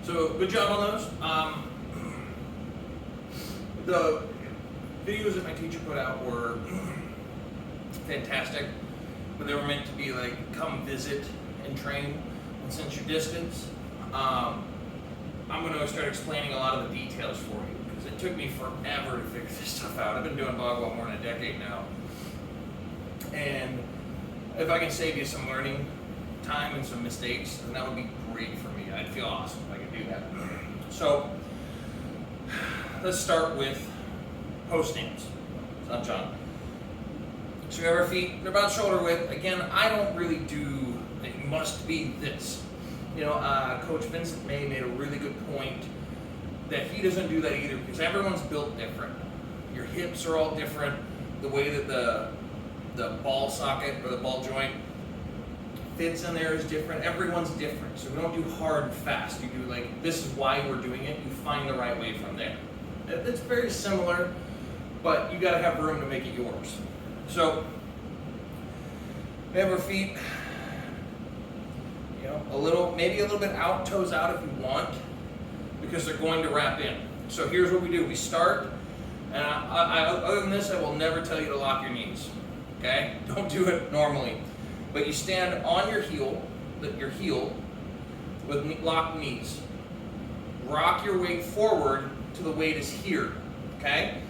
So good job on those. The videos that my teacher put out were fantastic, but they were meant to be like, come visit and train. And since your distance, I'm going to start explaining a lot of the details for you, because it took me forever to figure this stuff out. I've been doing Bagua more than a decade now. And if I can save you some learning time and some mistakes, then that would be great for me. I'd feel awesome if I could do that. So let's start with post stance. So John. So you have our feet, they're about shoulder width. Again, I don't really do, it must be this. You know, Coach Vincent May made a really good point that he doesn't do that either, because everyone's built different. Your hips are all different. The way that the ball socket or the ball joint fits in there is different. Everyone's different. So we don't do hard and fast. You do like, this is why we're doing it. You find the right way from there. It's very similar, but you gotta have room to make it yours. So we have our feet, you know, maybe a little bit out, toes out if you want, because they're going to wrap in. So here's what we do. We start, and other than this, I will never tell you to lock your knees. Okay? Don't do it normally. But you stand on your heel with locked knees. Rock your weight forward till the weight is here. Okay?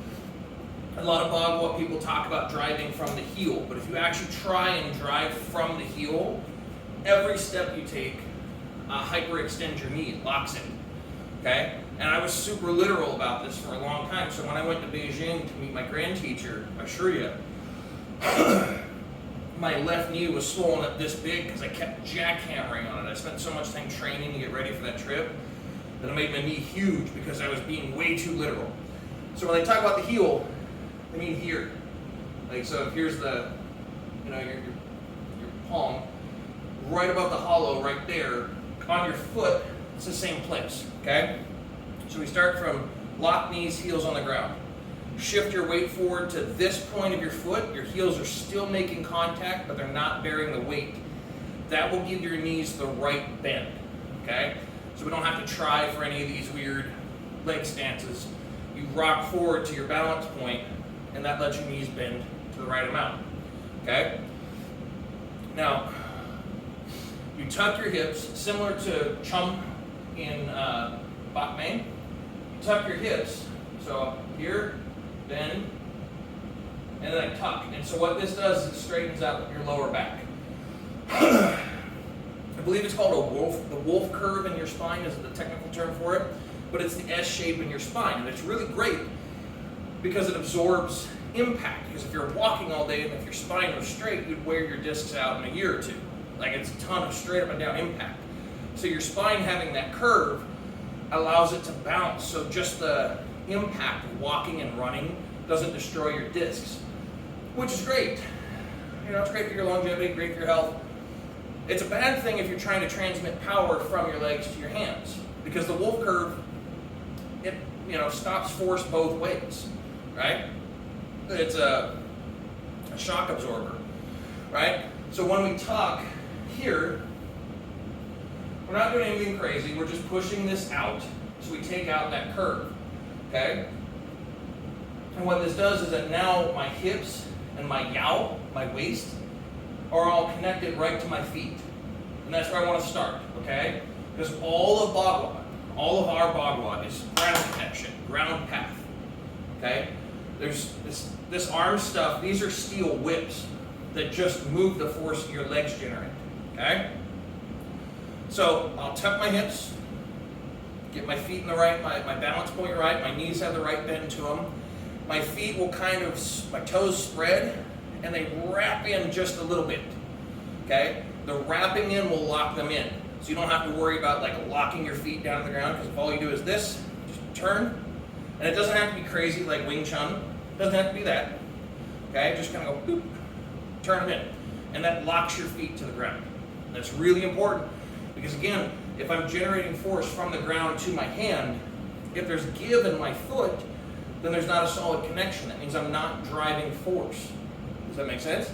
A lot of Bagua people talk about driving from the heel, but if you actually try and drive from the heel, every step you take hyperextends your knee, it locks it. Okay? And I was super literal about this for a long time. So when I went to Beijing to meet my grand teacher, Shurya, my left knee was swollen up this big because I kept jackhammering on it. I spent so much time training to get ready for that trip that I made my knee huge because I was being way too literal. So when they talk about the heel, I mean here. Like, so if here's the, you know, your palm, right above the hollow right there, on your foot, it's the same place, okay? So we start from locked knees, heels on the ground. Shift your weight forward to this point of your foot. Your heels are still making contact, but they're not bearing the weight. That will give your knees the right bend, okay? So we don't have to try for any of these weird leg stances. You rock forward to your balance point, and that lets your knees bend to the right amount, okay? Now, you tuck your hips, similar to Chum in Bak Main. You tuck your hips, so here, bend, and then I tuck. And so what this does is it straightens out your lower back. I believe it's called the wolf curve in your spine is the technical term for it, but it's the S shape in your spine. And it's really great because it absorbs impact. Because if you're walking all day and if your spine was straight, you'd wear your discs out in a year or two. Like, it's a ton of straight up and down impact. So your spine having that curve allows it to bounce. So just the impact of walking and running doesn't destroy your discs, which is great. You know, it's great for your longevity, great for your health. It's a bad thing if you're trying to transmit power from your legs to your hands, because the wolf curve, it, you know, stops force both ways, right? It's a shock absorber, right? So when we tuck here, we're not doing anything crazy. We're just pushing this out, so we take out that curve. Okay? And what this does is that now my hips and my yao, my waist, are all connected right to my feet. And that's where I want to start, okay? Because all of Bagua, all of our Bagua is ground connection, ground path. Okay? There's this arm stuff, these are steel whips that just move the force your legs generate. Okay? So I'll tuck my hips, get my feet in the right, my balance point right, my knees have the right bend to them. My feet will kind of, my toes spread, and they wrap in just a little bit, okay? The wrapping in will lock them in. So you don't have to worry about like locking your feet down to the ground, because if all you do is this, just turn, and it doesn't have to be crazy like Wing Chun. It doesn't have to be that, okay? Just kind of go, boop, turn them in, and that locks your feet to the ground. That's really important. Because again, if I'm generating force from the ground to my hand, if there's give in my foot, then there's not a solid connection. That means I'm not driving force. Does that make sense?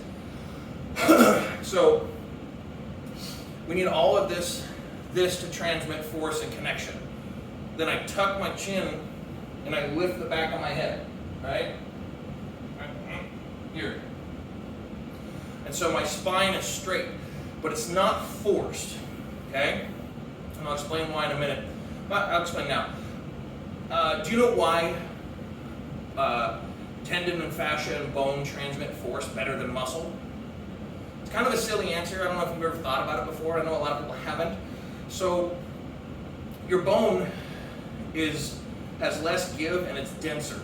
So we need all of this to transmit force and connection. then I tuck my chin and I lift the back of my head, right? Here. And so my spine is straight, but it's not forced, okay? And I'll explain why in a minute. I'll explain now. Do you know why tendon and fascia and bone transmit force better than muscle? It's kind of a silly answer. I don't know if you've ever thought about it before. I know a lot of people haven't. So your bone has less give and it's denser.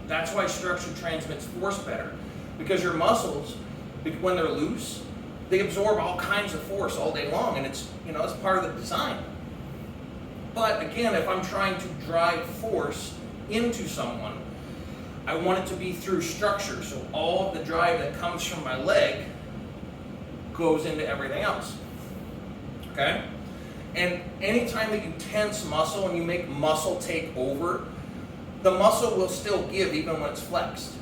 That's why structure transmits force better. Because your muscles, when they're loose, they absorb all kinds of force all day long, and it's part of the design. But again, if I'm trying to drive force into someone, I want it to be through structure. So all of the drive that comes from my leg goes into everything else. Okay? And anytime that you tense muscle and you make muscle take over, the muscle will still give even when it's flexed,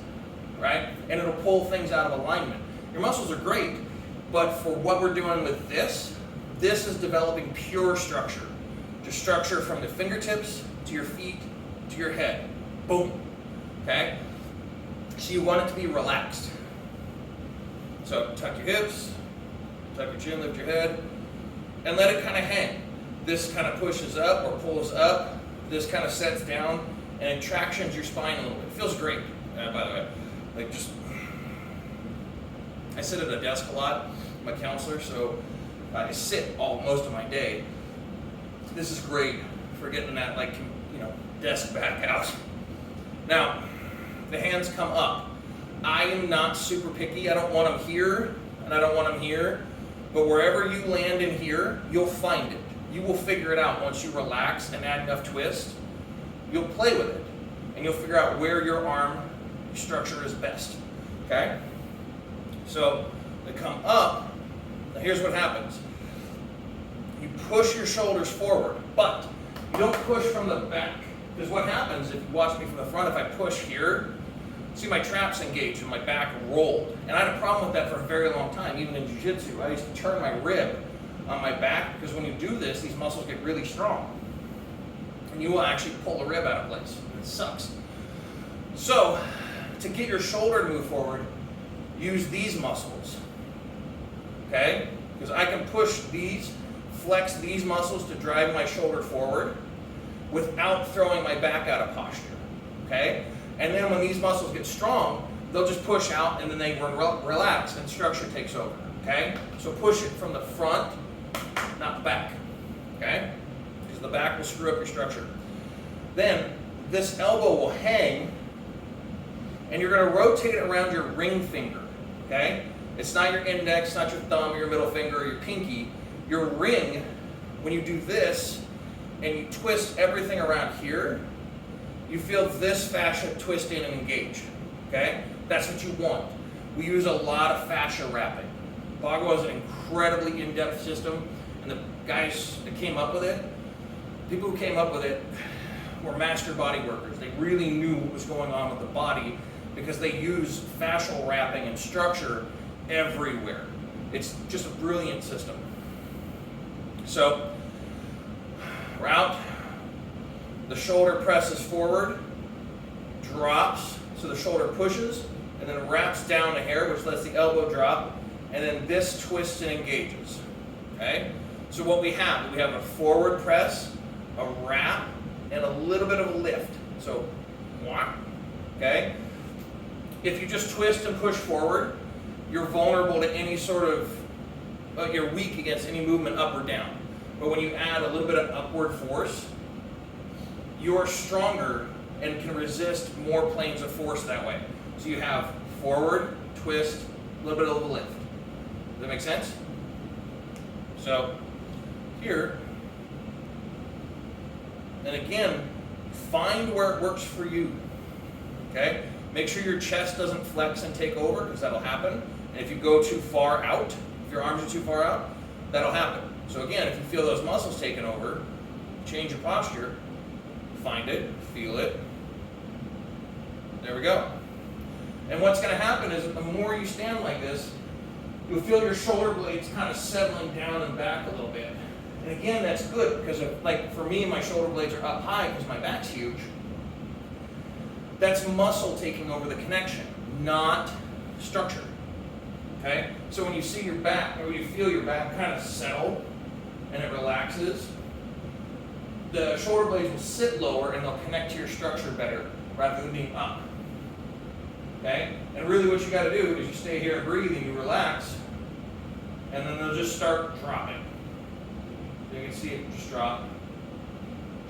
right? And it'll pull things out of alignment. Your muscles are great, but for what we're doing with this is developing pure structure. Just structure from the fingertips to your feet to your head. Boom. Okay? So you want it to be relaxed. So tuck your hips, tuck your chin, lift your head, and let it kind of hang. This kind of pushes up or pulls up. This kind of sets down and it tractions your spine a little bit. It feels great, by the way. Like I sit at a desk a lot. I'm a counselor, so I sit most of my day. This is great for getting that desk back out. Now, the hands come up. I am not super picky. I don't want them here and I don't want them here. But wherever you land in here, you'll find it. You will figure it out once you relax and add enough twist. You'll play with it and you'll figure out where your arm structure is best. Okay? So they come up. Now here's what happens. You push your shoulders forward, but you don't push from the back. Because what happens if you watch me from the front, if I push here, see my traps engaged and my back rolled. And I had a problem with that for a very long time, even in jiu-jitsu. I used to turn my rib on my back because when you do this, these muscles get really strong. And you will actually pull the rib out of place. It sucks. So, to get your shoulder to move forward, use these muscles. Okay? Because I can push these, flex these muscles to drive my shoulder forward without throwing my back out of posture. Okay? And then when these muscles get strong, they'll just push out and then they relax and structure takes over. Okay? So push it from the front, not the back. Okay? Because the back will screw up your structure. Then this elbow will hang and you're going to rotate it around your ring finger. Okay? It's not your index, not your thumb or your middle finger or your pinky. Your ring, when you do this and you twist everything around here, you feel this fascia twist in and engage. Okay? That's what you want. We use a lot of fascia wrapping. Bagua is an incredibly in-depth system, and the guys that came up with it, people who came up with it were master body workers. They really knew what was going on with the body because they use fascial wrapping and structure everywhere. It's just a brilliant system. So, route, the shoulder presses forward, drops, so the shoulder pushes, and then wraps down the hair, which lets the elbow drop, and then this twists and engages. Okay? So what we have a forward press, a wrap, and a little bit of a lift. So, okay? If you just twist and push forward, you're vulnerable to any sort of, you're weak against any movement up or down. But when you add a little bit of upward force, you're stronger and can resist more planes of force that way. So you have forward, twist, a little bit of a lift. Does that make sense? So here, and again, find where it works for you. Okay? Make sure your chest doesn't flex and take over, because that'll happen. And if you go too far out, if your arms are too far out, that'll happen. So again, if you feel those muscles taking over, change your posture, find it, feel it. There we go. And what's going to happen is the more you stand like this, you'll feel your shoulder blades kind of settling down and back a little bit. And again, that's good because like for me, my shoulder blades are up high because my back's huge. That's muscle taking over the connection, not structure. Okay? So when you see your back, or when you feel your back kind of settle and it relaxes, the shoulder blades will sit lower and they'll connect to your structure better rather than being up. Okay? And really what you got to do is you stay here and breathe and you relax, and then they'll just start dropping. You can see it just drop,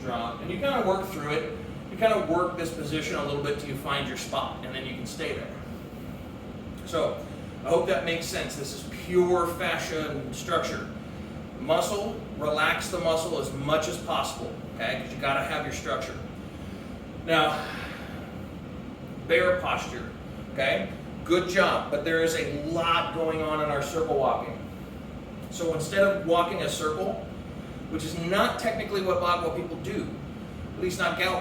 drop, and you kind of work through it. You kind of work this position a little bit till you find your spot, and then you can stay there. So I hope that makes sense. This is pure fascia and structure. Muscle, relax the muscle as much as possible, okay? Because you got to have your structure. Now, bear posture, okay? Good job, but there is a lot going on in our circle walking. So instead of walking a circle, which is not technically what Bagua people do, at least not Gao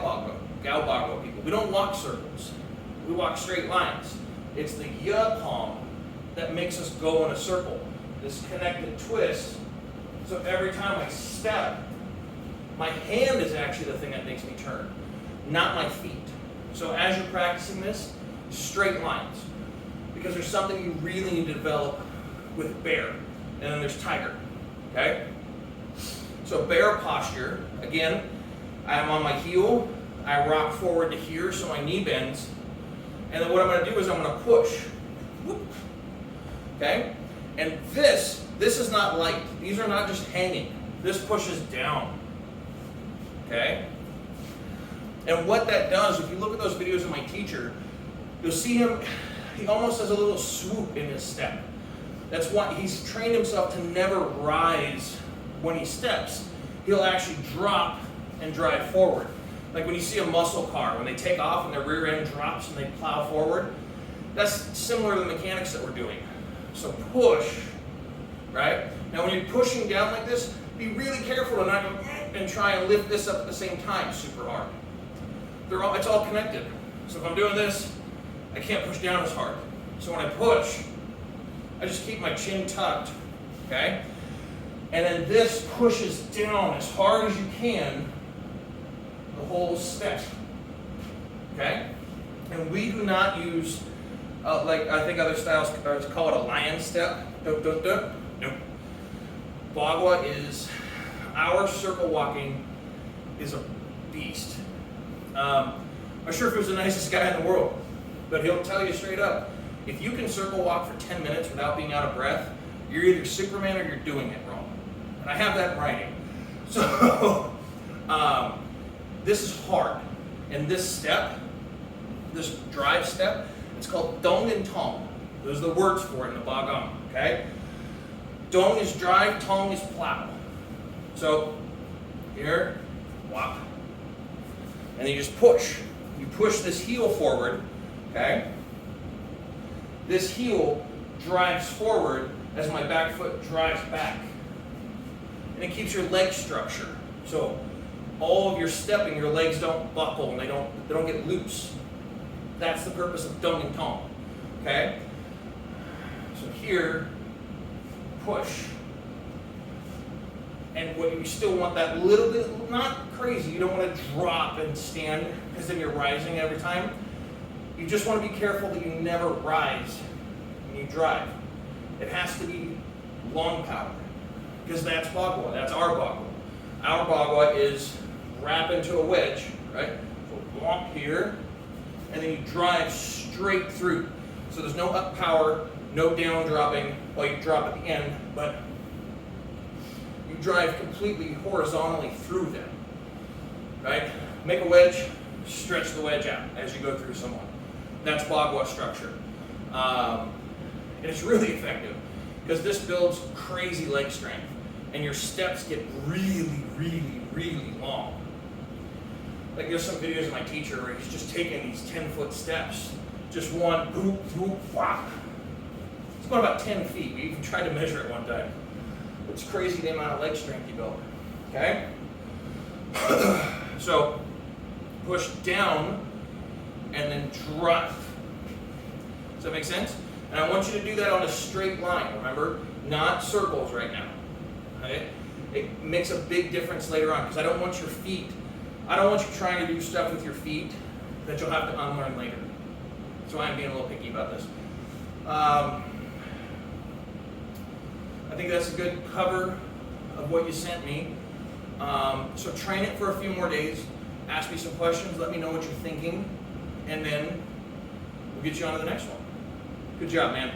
Bagua people. We don't walk circles. We walk straight lines. It's the ya palm that makes us go in a circle, this connected twist. So every time I step, my hand is actually the thing that makes me turn, not my feet. So as you're practicing this, straight lines, because there's something you really need to develop with bear, and then there's tiger, okay? So bear posture, again, I'm on my heel, I rock forward to here so my knee bends, and then what I'm going to do is I'm going to push, whoop, okay? And this is not light. These are not just hanging. This pushes down, okay? And what that does, if you look at those videos of my teacher, you'll see him, he almost has a little swoop in his step. That's why he's trained himself to never rise when he steps. He'll actually drop and drive forward. Like when you see a muscle car, when they take off and their rear end drops and they plow forward, that's similar to the mechanics that we're doing. So push, right? Now when you're pushing down like this, be really careful to not go and try and lift this up at the same time super hard. It's all connected. So if I'm doing this, I can't push down as hard. So when I push, I just keep my chin tucked, okay? And then this pushes down as hard as you can the whole step, okay? And we do not use, like I think other styles call it a lion step. Nope. Bagua is, our circle walking is a beast. I'm sure if he was the nicest guy in the world, but he'll tell you straight up, if you can circle walk for 10 minutes without being out of breath, you're either Superman or you're doing it wrong. And I have that in writing. So, this is hard. And this step, this drive step, it's called dong and tong. Those are the words for it in the Bagua, okay? Dong is drive, tong is plow. So, here, walk. And then you just push. You push this heel forward, okay? This heel drives forward as my back foot drives back. And it keeps your leg structure. So all of your stepping, your legs don't buckle and they don't get loose. That's the purpose of dong and tong. Okay? So here, push. And what you still want that little bit, not crazy, you don't want to drop and stand because then you're rising every time. You just want to be careful that you never rise when you drive. It has to be long power because that's Bagua, that's our Bagua. Our Bagua is wrap into a wedge, right? So walk here and then you drive straight through. So there's no up power, no down dropping, well you drop at the end, but you drive completely horizontally through them, right? Make a wedge, stretch the wedge out as you go through someone. That's Bagua structure. And it's really effective because this builds crazy leg strength and your steps get really, really, really long. Like there's some videos of my teacher where he's just taking these 10-foot steps, just one, boop, boop, whop. It's going about 10 feet. We even tried to measure it one time. It's crazy the amount of leg strength you build, okay? So push down and then drive. Does that make sense? And I want you to do that on a straight line, remember? Not circles right now, okay? it makes a big difference later on, because I don't want you trying to do stuff with your feet that you'll have to unlearn later. That's why I'm being a little picky about this. I think that's a good cover of what you sent me. So train it for a few more days. Ask me some questions. Let me know what you're thinking. And then we'll get you on to the next one. Good job, man.